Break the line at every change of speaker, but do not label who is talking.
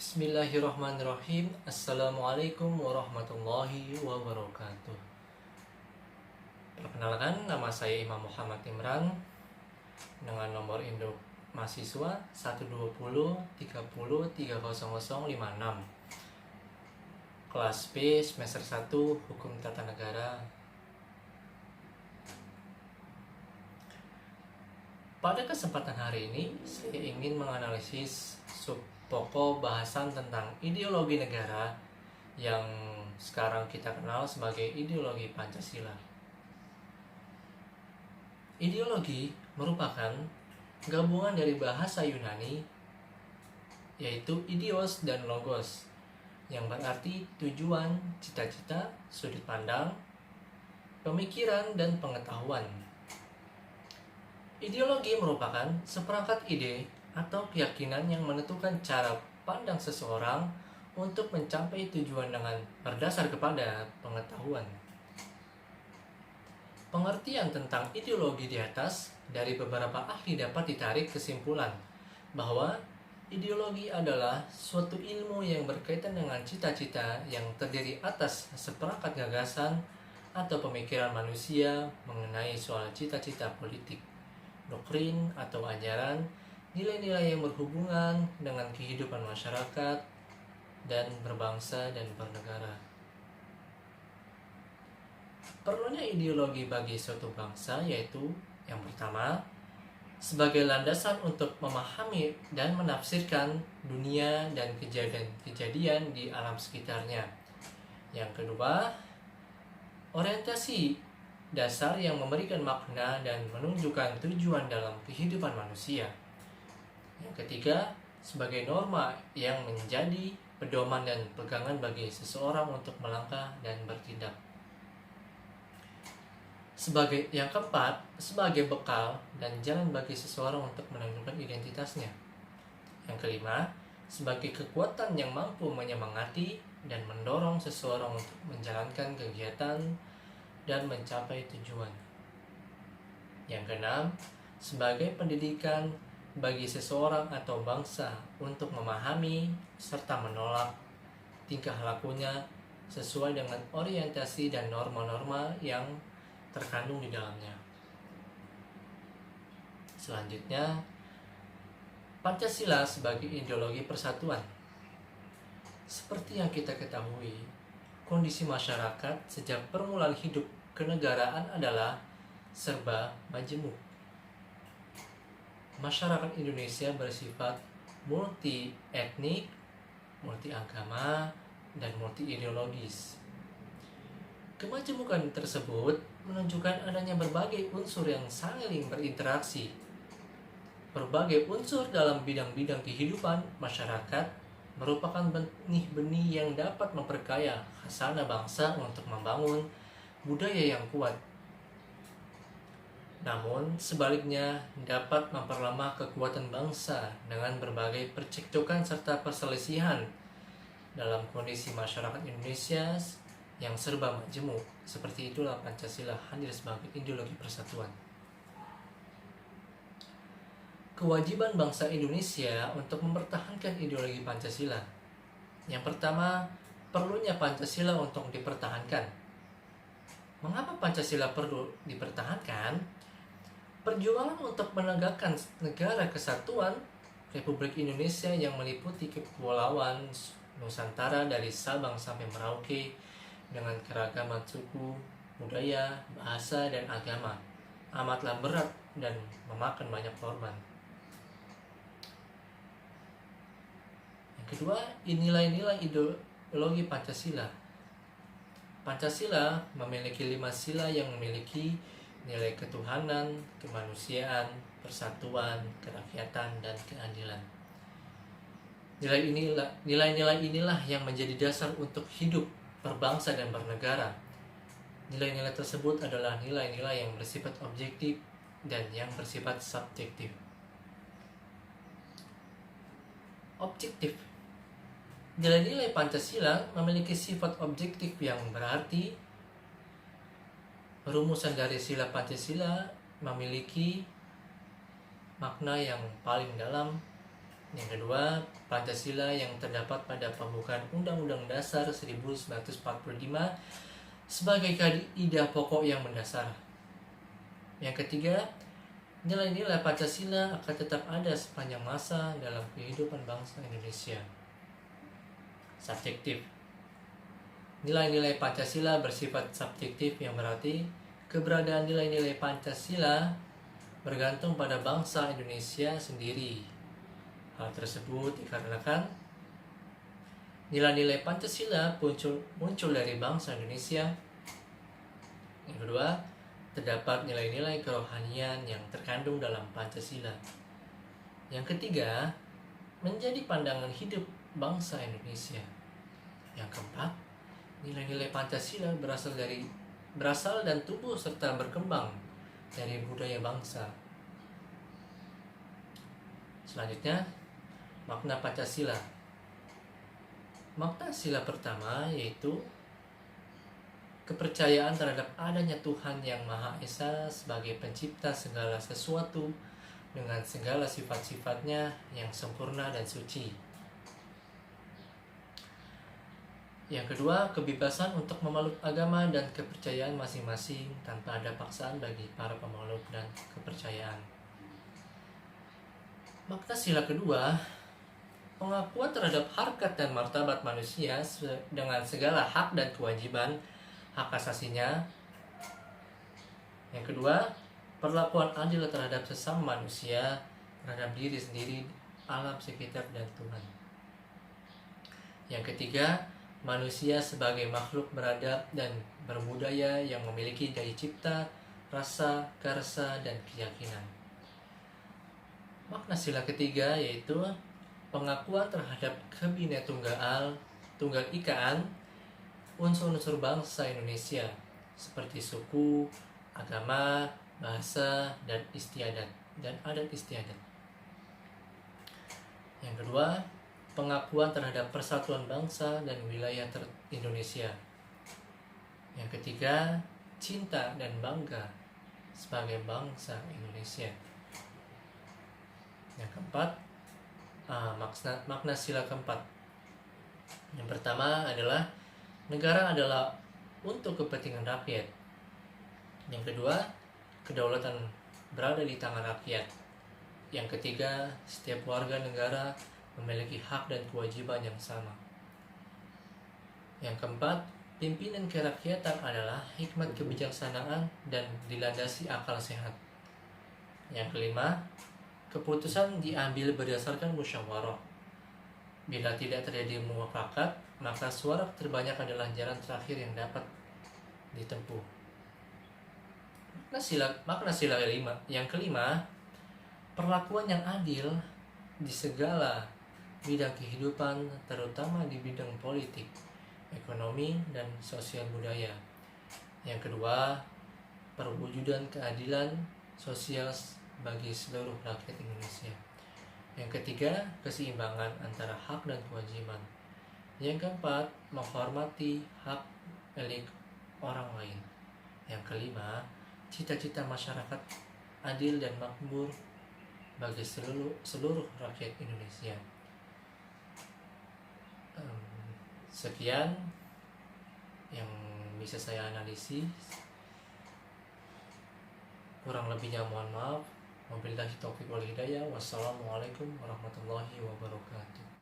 Bismillahirrahmanirrahim. Assalamualaikum warahmatullahi wabarakatuh. Perkenalkan, nama saya Imam Muhammad Imran dengan nomor induk mahasiswa 120 30 30056. Kelas B semester 1 Hukum Tata Negara. Pada kesempatan hari ini, saya ingin menganalisis pokok bahasan tentang ideologi negara yang sekarang kita kenal sebagai ideologi Pancasila. Ideologi merupakan gabungan dari bahasa Yunani, yaitu idios dan logos, yang berarti tujuan, cita-cita, sudut pandang, pemikiran, dan pengetahuan. Ideologi merupakan seperangkat ide atau keyakinan yang menentukan cara pandang seseorang untuk mencapai tujuan dengan berdasar kepada pengetahuan. Pengertian tentang ideologi di atas dari beberapa ahli dapat ditarik kesimpulan bahwa ideologi adalah suatu ilmu yang berkaitan dengan cita-cita yang terdiri atas seperangkat gagasan atau pemikiran manusia mengenai soal cita-cita politik, doktrin atau ajaran, nilai-nilai yang berhubungan dengan kehidupan masyarakat dan berbangsa dan bernegara. Perlunya ideologi bagi suatu bangsa yaitu yang pertama, sebagai landasan untuk memahami dan menafsirkan dunia dan kejadian-kejadian di alam sekitarnya. Yang kedua, orientasi dasar yang memberikan makna dan menunjukkan tujuan dalam kehidupan manusia. Yang ketiga, sebagai norma yang menjadi pedoman dan pegangan bagi seseorang untuk melangkah dan bertindak. Yang keempat, sebagai bekal dan jalan bagi seseorang untuk menentukan identitasnya. Yang kelima, sebagai kekuatan yang mampu menyemangati dan mendorong seseorang untuk menjalankan kegiatan dan mencapai tujuan. Yang keenam, sebagai pendidikan bagi seseorang atau bangsa untuk memahami serta menolak tingkah lakunya sesuai dengan orientasi dan norma-norma yang terkandung di dalamnya. Selanjutnya, Pancasila sebagai ideologi persatuan. Seperti yang kita ketahui, kondisi masyarakat sejak permulaan hidup kenegaraan adalah serba majemuk. Masyarakat Indonesia bersifat multi etnik, multi agama, dan multi ideologis. Kemajemukan tersebut menunjukkan adanya berbagai unsur yang saling berinteraksi. Berbagai unsur dalam bidang-bidang kehidupan masyarakat merupakan benih-benih yang dapat memperkaya khasanah bangsa untuk membangun budaya yang kuat. Namun, sebaliknya dapat memperlemah kekuatan bangsa dengan berbagai percekcokan serta perselisihan dalam kondisi masyarakat Indonesia yang serba majemuk. Seperti itulah Pancasila hadir sebagai ideologi persatuan. Kewajiban bangsa Indonesia untuk mempertahankan ideologi Pancasila. Yang pertama, perlunya Pancasila untuk dipertahankan. Mengapa Pancasila perlu dipertahankan? Perjuangan untuk menegakkan negara kesatuan Republik Indonesia yang meliputi kepulauan Nusantara dari Sabang sampai Merauke dengan keragaman suku, budaya, bahasa, dan agama amatlah berat dan memakan banyak korban. Yang kedua, nilai-nilai ideologi Pancasila. Pancasila memiliki 5 sila yang memiliki nilai ketuhanan, kemanusiaan, persatuan, kerakyatan, dan keadilan. Nilai-nilai inilah yang menjadi dasar untuk hidup berbangsa dan bernegara. Nilai-nilai tersebut adalah nilai-nilai yang bersifat objektif dan yang bersifat subjektif. Objektif. Nilai-nilai Pancasila memiliki sifat objektif yang berarti rumusan dari sila Pancasila memiliki makna yang paling dalam, Yang kedua, Pancasila yang terdapat pada pembukaan Undang-Undang Dasar 1945 sebagai kaidah pokok yang mendasar. Yang ketiga, nilai-nilai Pancasila akan tetap ada sepanjang masa dalam kehidupan bangsa Indonesia. Subjektif. Nilai-nilai Pancasila bersifat subjektif, yang berarti keberadaan nilai-nilai Pancasila bergantung pada bangsa Indonesia sendiri. Hal tersebut dikarenakan nilai-nilai Pancasila muncul dari bangsa Indonesia. Yang kedua, terdapat nilai-nilai kerohanian yang terkandung dalam Pancasila. Yang ketiga, menjadi pandangan hidup bangsa Indonesia. Yang keempat, nilai-nilai Pancasila berasal dan tumbuh serta berkembang dari budaya bangsa. Selanjutnya, makna Pancasila. Makna sila pertama yaitu kepercayaan terhadap adanya Tuhan Yang Maha Esa sebagai pencipta segala sesuatu dengan segala sifat-sifatnya yang sempurna dan suci. Yang kedua, kebebasan untuk memeluk agama dan kepercayaan masing-masing tanpa ada paksaan bagi para pemeluk dan kepercayaan. Makna sila kedua, pengakuan terhadap harkat dan martabat manusia dengan segala hak dan kewajiban hak asasinya. Yang kedua, perlakuan adil terhadap sesama manusia, terhadap diri sendiri, alam sekitar, dan Tuhan. Yang ketiga, manusia sebagai makhluk beradab dan berbudaya yang memiliki daya cipta, rasa, karsa, dan keyakinan. Makna sila ketiga yaitu pengakuan terhadap tunggal ikaan unsur-unsur bangsa Indonesia seperti suku, agama, bahasa, dan adat istiadat. Yang kedua, pengakuan terhadap persatuan bangsa dan wilayah Indonesia. Yang ketiga, cinta dan bangga sebagai bangsa Indonesia. Yang keempat, makna sila keempat. Yang pertama adalah negara adalah untuk kepentingan rakyat. Yang kedua, kedaulatan berada di tangan rakyat. Yang ketiga, setiap warga negara memiliki hak dan kewajiban yang sama. Yang keempat, pimpinan kerakyatan adalah hikmat kebijaksanaan dan dilandasi akal sehat. Yang kelima, keputusan diambil berdasarkan musyawarah. Bila tidak terjadi mufakat, maka suara terbanyak adalah jalan terakhir yang dapat ditempuh. Makna sila yang kelima, perlakuan yang adil di segala bidang kehidupan, terutama di bidang politik, ekonomi, dan sosial budaya. Yang kedua, perwujudan keadilan sosial bagi seluruh rakyat Indonesia. Yang ketiga, keseimbangan antara hak dan kewajiban. Yang keempat, menghormati hak milik orang lain. Yang kelima, cita-cita masyarakat adil dan makmur bagi seluruh rakyat Indonesia. Sekian yang bisa saya analisis. Kurang lebihnya mohon maaf. Wabillahi taufiq wal hidayah. Wassalamualaikum warahmatullahi wabarakatuh.